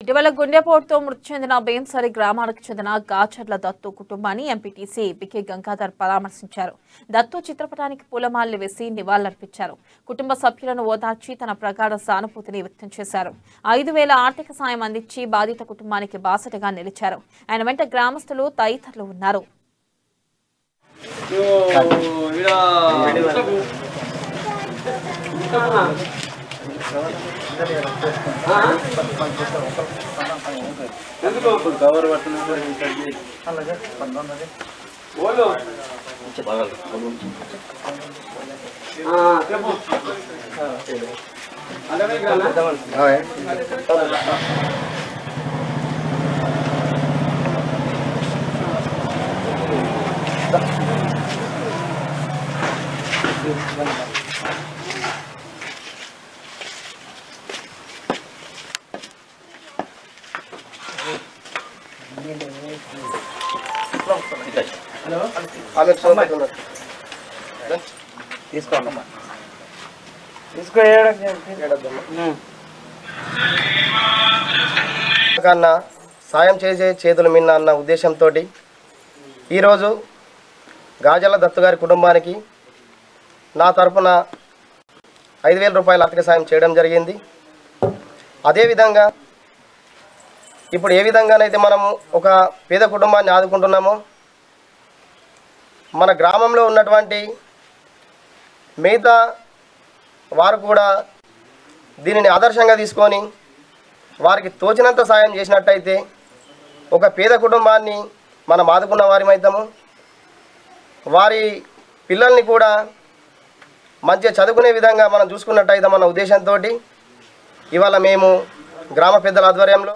ఇటీవల గుండెపోటుతో మృతి చెందిన బేంసరి గ్రామానికి చెందిన గాచర్ల దత్తు కుటుంబాన్ని ఎంపీటీసీ బికే గంగాధర్ పరామర్శించారు. దత్తు చిత్రపటానికి పూలమాలలు వేసి నివాళులర్పించారు. కుటుంబ సభ్యులను ఓదార్చి తన ప్రగాఢ సానుభూతిని వ్యక్తం చేశారు. 5,000 ఆర్థిక సాయం అందించి బాధిత కుటుంబానికి బాసటగా నిలిచారు. ఆయన వెంట గ్రామస్తులు తదితరులు ఉన్నారు. కన్నా సాయం చేసే చేతులు మిన్న అన్న ఉద్దేశంతో ఈరోజు గాజల దత్తు గారి కుటుంబానికి నా తరపున 5,000 రూపాయల ఆర్థిక సాయం చేయడం జరిగింది. అదేవిధంగా ఇప్పుడు ఏ విధంగానైతే మనము ఒక పేద కుటుంబాన్ని ఆదుకుంటున్నామో మన గ్రామంలో ఉన్నటువంటి మిగతా వారు కూడా దీనిని ఆదర్శంగా తీసుకొని వారికి తోచినంత సాయం చేసినట్టయితే ఒక పేద కుటుంబాన్ని మనం ఆదుకున్న వారిమైతాము. వారి పిల్లల్ని కూడా మంచిగా చదువుకునే విధంగా మనం చూసుకున్నట్టయితే మన ఉద్దేశంతో ఇవాళ మేము గ్రామ పెద్దల ఆధ్వర్యంలో